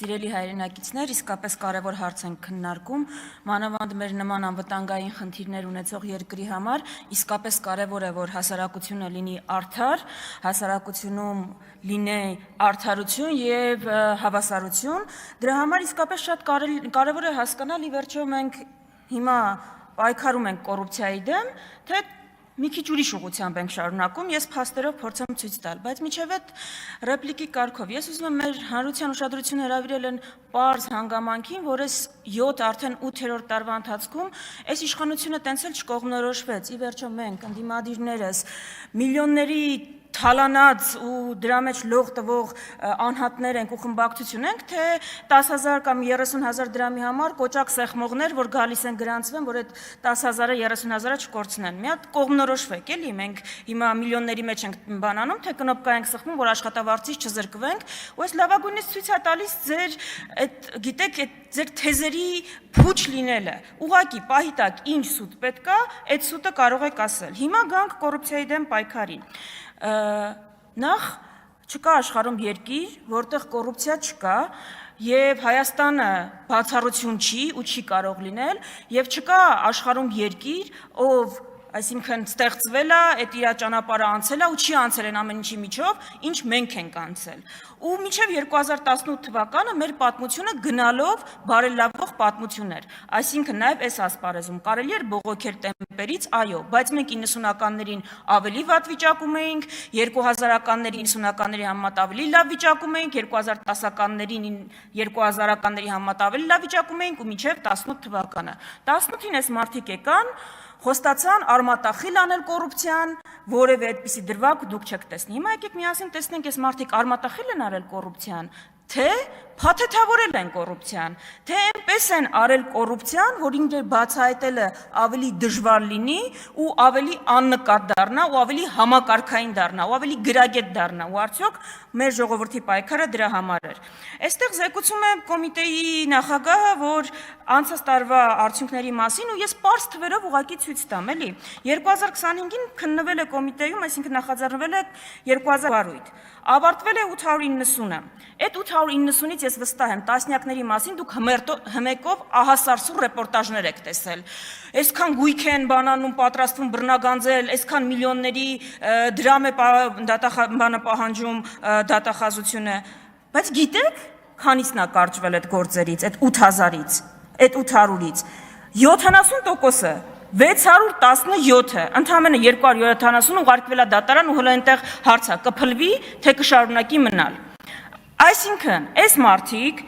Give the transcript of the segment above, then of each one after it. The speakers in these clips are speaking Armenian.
Սիրելի հայրենակիցներ, իսկապես կարևոր հարց ենք քննարկում, մանավանդ մեր նման անվտանգային խնդիրներ ունեցող երկրի համար, իսկապես կարևոր է, որ հասարակությունը լինի արդար, հասարակությունում լինի արդարություն եւ հավասարություն, դրա համար իսկապես շատ կարևոր է հասկանալ, ի վերջո մենք հիմա պայքարում ենք կոռուպցիայի դեմ, թե մի քիչ ուրիշ ուղղությամբ ենք շարունակում, ես փաստերով փորձեմ ցույց տալ, բայց միջև այդ ռեպլիկի կարգով ես ուզում եմ մեր հանրության ուշադրությունը հրավիրել են պարզ հանգամանքին, որ այս 7 արդեն 8-րդ տարվա ընթացքում այս իշխանությունը տենց էլ չկողմնորոշվեց, ի վերջո մենք ընդդիմադիրներս միլիոնների թալանած ու դրա մեջ լող տվող անհատներ ենք ու խմբակցություն ենք, թե 10,000 կամ 30,000 դրամի համար կոճակ սեղմողներ, որ գալիս են գրանցվեն, որ այդ 10,000-ը 30,000-ը չկորցնեն։ Մի հատ կողմնորոշվեք, էլի, մենք հիմա միլիոնների մեջ ենք բանանում, թե կնոպկա ենք սեղմում, որ աշխատավարձից չզրկվենք, ու այս լավագույնից ցույց է տալիս ձեր այդ, գիտեք, այդ ձեր թեզերի փուչ լինելը։ Ուղղակի պահի տակ ինչ սուտ պետք է, այդ սուտը կարող եք ասել։ Հիմա գանք կոռուպցիայի դեմ պայքարին։ Նախ չկա աշխարհում երկիր, որտեղ կոռուպցիա չկա, եւ Հայաստանը բացառություն չի ու չի կարող լինել, եւ չկա աշխարհում երկիր, ով այսինքն ստեղծվել է, այդ իր ճանապարհը անցել է ու չի անցել են ամեն ինչի միջով, ինչ մենք ենք անցել։ Ու մինչև 2018 թվականը մեր պատմությունը գնալով բարելավող պատմություն էր։ Այսինքն նաև այս ասպարեզում կարելի էր բողոքել տեմպերից, այո, բայց մենք 90-ականներին ավելի վատ վիճակում էինք, 2000-ականների 90-ականների համեմատ ավելի լավ վիճակում էինք, 2010-ականներին 2000-ականների համեմատ ավելի լավ վիճակում էինք ու մինչև 18 թվականը։ 18-ին այս մարդիկ եկան, խոստացան արմատախիլ անել կոռուպցիան, որևէ այդպիսի դրվագ դուք չեք տեսնի։ Հիմա եկեք միասին տեսնենք, այս մարդիկ արմատախիլ են արել կոռուպցիան, թե փաթեթավորել են կոռուպցիան, թե այնպես են արել կոռուպցիան, որ ինձ բացահայտելը ավելի դժվար լինի ու ավելի աննկատ դառնա ու ավելի համակարգային դառնա ու ավելի գրագետ դառնա ու արդյոք մեր ժողովրդի պայքարը դրա համար էր։ Այստեղ զեկուցում է կոմիտեի նախագահը, որ անցած տարվա արդյունքների մասին ու ես պարզ թվերով ուղղակի ցույց տամ, էլի 2025-ին քննվել է կոմիտեում, այսինքն նախաձեռնվել է 2000 վարույթ, ավարտվել է 890-ը։ Այդ 890-ից ես վստահ եմ, տասնյակների մասին դուք հմեկով ահասարսուռ ռեպորտաժներ եք տեսել։ Այսքան գույք են բանանում պատրաստվում բռնագանձել, այսքան միլիոնների դրամ է պահանջում դատախազությունը։ Բայց գիտեք, քանիսն է կարճվել այդ գործերից, այդ 8000-ից, այդ 800-ից։ 70%-ը 617-ը, ընդամենը 270 ուղարկվել է դատարան ու հələ այնտեղ հարց է, կփլվի, թե կշարունակի մնալ։ Այսինքն, այս մարդիկ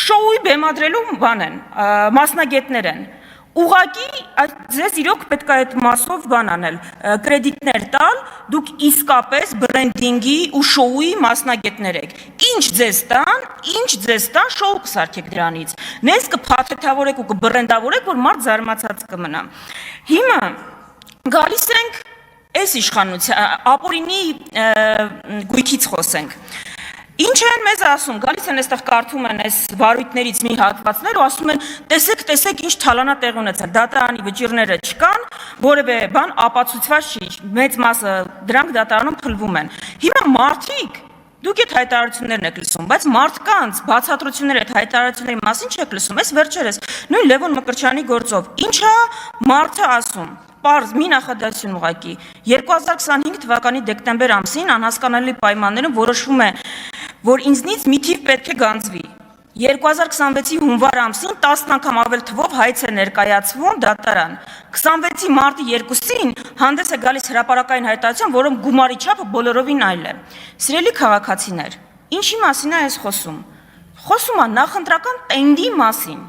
շոուի բեմադրելու բան են, մասնագետներ են։ Ուղղակի ձեզ իրոք պետք է այդ մասով բան անել, կրեդիտներ տալ, դուք իսկապես բրենդինգի ու շոուի մասնագետներ եք։ Ինչ ձեզ տան, շոու կսարքեք դրանից։ Նես կփաթեթավորեք ու կբրենդավորեք, որ մարդ զարմացած կմնա։ Հիմա գալիս ենք այս իշխանության, ապօրինի գույքից խոսենք։ Ինչ են մեզ ասում, գալիս են այստեղ կարդում են այս վարույթներից մի հատվածներ ու ասում են, տեսեք ինչ թալանա տեղ ունեցել, դատարանի վճիռները չկան, որևէ բան ապացուցված չի, մեծ մասը դրանք դատարանում փլվում են։ Հիմա մարդիկ, դուք այդ հայտարարություններն եք լսում, բայց մարդկանց բացատրությունները այդ հայտարարությունների մասին չեք լսում, այս վերջերս նույն Լևոն Մկրտչյանի գործով, ինչա մարդը ասում։ Պարզ մի նախադասություն ուղղակի 2025 թվականի դեկտեմբեր ամսին անհասկանալի պայմաններում որոշվում է, որ ինձնից մի թիվ պետք է գանձվի։ 2026-ի հունվար ամսին 10 անգամ ավել թվով հայց է ներկայացվում դատարան։ 26-ի մարտի 2-ին հանդես է գալիս հրապարակային հայտարարություն, որում գումարի չափը բոլորովին այլ է։ Սիրելի քաղաքացիներ, ինչի մասին է այս խոսում։ Խոսում է նախընտրական տենդի մասին։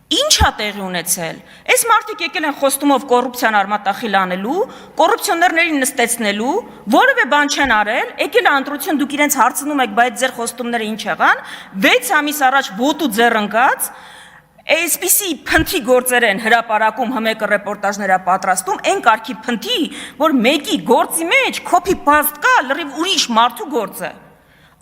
Ինչ է տեղի ունեցել։ Այս մարդիկ եկել են խոստումով կոռուպցիան արմատախիլ անելու, կոռուպցիոներներին նստեցնելու, որևէ բան չեն արել, եկել է ընտրություն, դուք իրենց հարցնում եք, բայց ձեր խոստումները ինչ եղան, 6 ամիս առաջ ոտու ձեռ ընկած, այսպիսի փնթի գործեր են հրապարակում, հմեկը ռեպորտաժներ է պատրաստում, այն կարգի փնթի, որ մեկի գործի մեջ copy paste կա լրիվ ուրիշ մարդու գործը։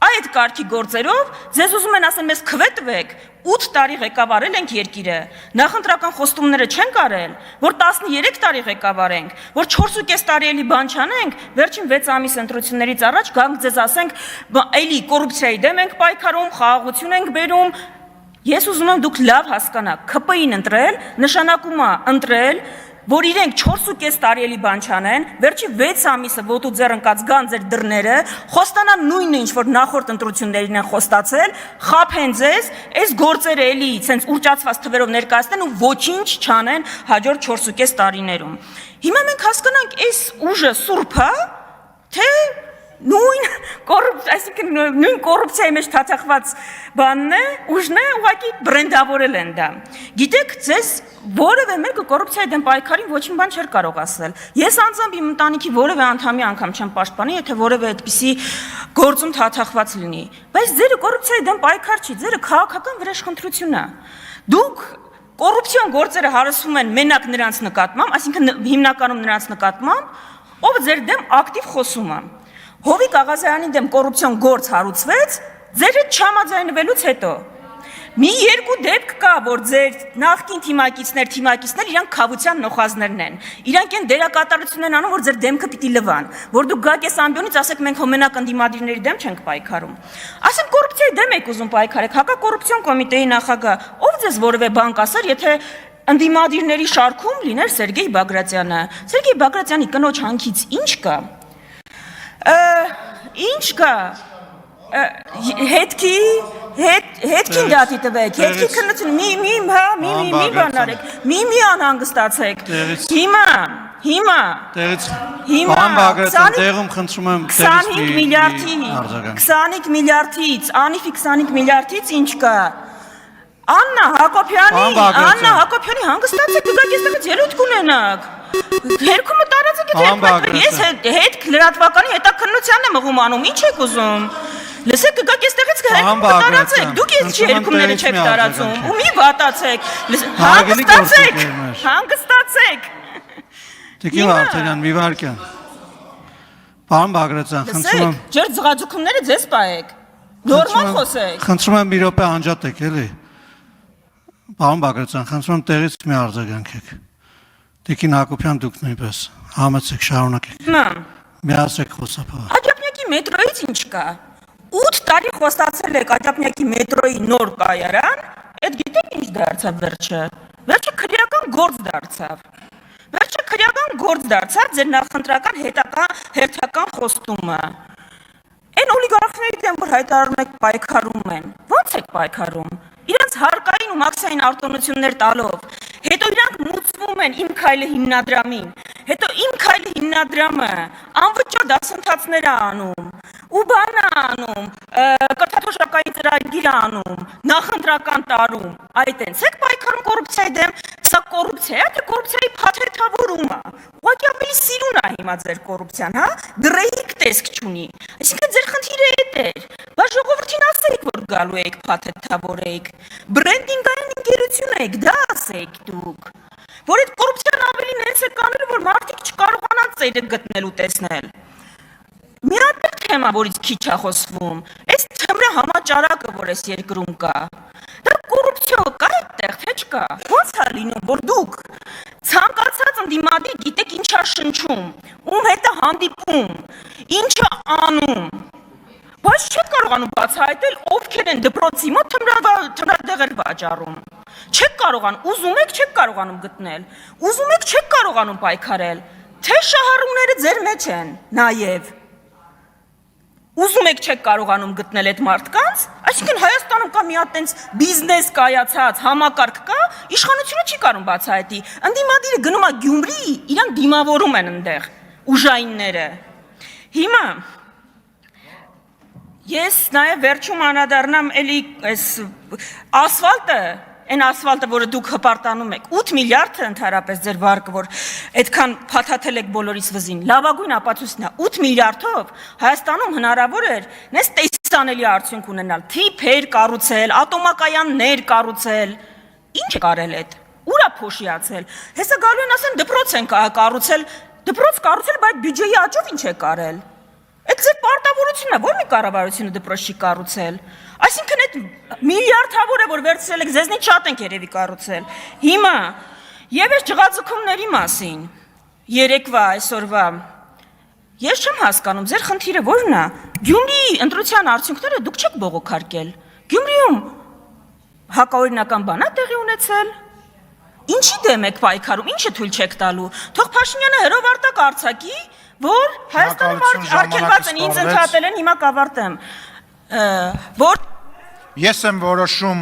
այդ կարգի գործերով ձեզ ուզում են ասեն մեզ քվետվեք 8 տարի ղեկավարել ենք երկիրը, նախընտրական խոստումները չենք արել, որ 13 տարի ղեկավարենք, որ 4.5 տարի էլի բան չանենք, վերջին 6 ամիս ընտրություններից առաջ գանք ձեզ ասենք, էլի կոռուպցիայի դեմ ենք պայքարում, խաղաղություն ենք բերում։ Ես ուզում եմ դուք լավ հասկանաք, ՔՊԻ-ն ընտրել նշանակում է ընտրել, որ իրենք 4.5 տարի էլի բան չանեն, վերջի 6 ամիսը ոտու ձեռ ընկած գան ձեր դռները, խոստանան նույնը ինչ որ նախորդ ընտրություններին են խոստացել, խաբեն ձեզ, այս գործերը էլի ցենց ուռճացված թվերով ներկայացնեն ու ոչինչ չանեն հաջորդ 4.5 տարիներում։ Հիմա մենք հասկանանք, այս ուժը սուրբ է, թե նույն այսինքն նույն կոռուպցիայի մեջ թաթախված բանն է, ուժն է, ուղղակի բրենդավորել են դա։ Գիտեք, ձեզ որևէ մեկը կոռուպցիայի դեմ պայքարին ոչինչ բան չէր կարող ասել։ Ես անձամբ իմ ընտանիքի որևէ անդամի անգամ չեմ պաշտպանի, եթե որևէ այդպիսի գործում թաթախված լինի։ Բայց ձերը կոռուպցիայի դեմ պայքար չի, ձերը քաղաքական վրեժխնդրություն է։ Դուք կոռուպցիոն գործերը հարուցում են մենակ նրանց նկատմամբ, այսինքն հիմնականում նրանց նկատմամբ, ով ձեր դեմ ակտիվ խոսում է։ Հովիկ Աղազարյանի դեմ կոռուպցիոն գործ հարուցվեց, ձեր հետ չհամաձայնվելուց հետո։ Մի երկու դեպք կա, որ ձեր նախկին թիմակիցներ իրանք քավության նոխազներն են։ Իրանք են դերակատարություն են անում, որ ձեր դեմքը պիտի լվան, որ դուք գաք այս ամբիոնից ասեք մենք հոմենակ ընդդիմադիրների դեմ չենք պայքարում։ Ասեմ կոռուպցիայի դեմ եք ուզում պայքարեք, հակակոռուպցիոն կոմիտեի նախագահ, ով ձեզ որևէ բան կասեր, եթե ընդդիմադիրների շարքում լիներ Սերգեյ Բագրատյանը։ Սերգեյ Բագրատյանի կնոջ հանքից ինչ կա։ Ինչ կա, հետքին դատի տվեք, հետքի քննություն, մի բան արեք, մի անհանգստացեք, հիմա, Պարոն Բագրատյան, տեղում խնդրում եմ 25 միլիարդից, անիվի 25 միլիարդից ինչ կա, Աննա Հակոբյանի հանգստացեք, դուք այստեղից ելույթ կունենաք, հերքումը տարածեք ես հետ լրատվականի հետաքննությանն եմ ըղում անում, ինչ եք ուզում, լսեք գաք այստեղից հերքումը տարածեք, դուք ես չի հերքումները չեք տարածում, ու մի վատացեք, հանգստացեք, Տիկին Վարդանյան, մի վարքյան, Պարոն Բագրատյան, խնդրում եմ, ջեր ձղաձուկումները ձեզ պայեք, նորմալ խոսեք, խնդրում եմ մի րոպե անջատեք, էլի, Պարոն Բագրատյան, խնդրում եմ տեղից մի արձագանքեք, Տիկին Հակոբյան դուք նույնպես, համեցեք, շարունակեք, միացեք խոսափողը։ Աջափնյակի մետրոից ինչ կա, 8 տարի խոստացել եք Աջափնյակի մետրոյի նոր կայարան, այդ գիտեք ինչ դարձավ վերջը քրեական գործ դարձավ ձեր նախընտրական հերթական խոստումը։ Այն օլիգարխների դեմ որ հայտարարում եք պայքարում են, ո՞նց եք պայքարում։ Իրանց հարկային ու մաքսային արտոնություններ տալով, հետո իրանք մուծվում են Իմ քայլը հիմնադրամին, հետո Իմ քայլը հիմնադրամը անվճար դասընթացներ է անում, ու բան է անում, կրթաթոշակային ծրագիր է անում, նախընտրական տարում, այդ են, ցեք պայքարում կոռուպցիայի դեմ, սա կոռուպցիա է, թե կոռուպցիայի փաթեթավորում է, ուղղակի ավելի սիրուն է հիմա ձեր կոռուպցիան, հա, դրեհիկ տեսք չունի, այսինքն ձեր խնդիրը էդ էր, բայց ժողովրդին ասեք, որ գալու եք փաթեթավորեք, բրենդինգային ընկերություն եք, դա ասեք դուք, որ այդ կոռուպցիան ավելի նենց է կանելու, որ մարդիկ չկարողանան ծերը գտնել ու տեսնել։ Մի հատ թեմա, որից քիչ է խոսվում, այս թմրը համաճարակը, որ այս երկրում կա, դա կոռուպցիա կա այդտեղ, թե չկա, ո՞նց է լինում, որ դուք ցանկացած ընդդիմադիր գիտեք ինչ է շնչում, ում հետ է հանդիպում, ինչ է անում, բայց չեք կարողանում բացահայտել ովքեր են դպրոցի մոտ թմրադեղեր վաճառում, չեք կարողանում, ուզում եք չեք կարողանում գտնել, ուզում եք չեք կարողանում պայքարել, թե շահառուները ձեր մեջ են նաև, ուզում եք չեք կարողանում գտնել այդ մարդկանց, այսինքն Հայաստանում կա մի հատ տենց բիզնես կայացած համակարգ կա, իշխանությունը չի կարող բացահայտի, ընդդիմադիրը գնում է Գյումրի, իրանք դիմավորում են այնտեղ, ուժայինները, հիմա, ես նաև վերջում անդրադառնամ էլի այս ասֆալտը, այն ասֆալտը, որը դուք հպարտանում եք, 8 միլիարդը ընդհանրապես ձեր վարկը, որ այդքան փաթաթել եք բոլորիս վզին, լավագույն ապացույցն է, 8 միլիարդով Հայաստանում հնարավոր էր նես տեսանելի արդյունք ունենալ, թիփեր կառուցել, ատոմակայաններ կառուցել, ինչ է կարել այդ, ուր է փոշիացել, հեսա գալու են ասեն դպրոց են կառուցել, բայց բյուջեի աճով ինչ է կարել, Այդ ձեր պարտավորությունն է, որ մի կառավարությունը դպրոց չի կառուցել։ Այսինքն այդ միլիարդավոր է, որ վերցրել եք, ձեզնից շատ ենք երևի կառուցել։ Հիմա եւ այս ջղաձգումների մասին երեկվա այսօրվա ես չեմ հասկանում, ձեր խնդիրը ո՞րն է։ Գյումրիի ընտրության արդյունքները դուք չեք բողոքարկել։ Գյումրիում հակաօրինական բան է տեղի ունեցել։ Ինչի դեմ եք պայքարում, ինչը թույլ չեք տալու։ Թող Փաշինյանը հրովարտակ արձակի, որ Հայաստանում արգելված են, ինձ ընդհատել են, հիմա կավարտեմ։ Որ Ես եմ որոշում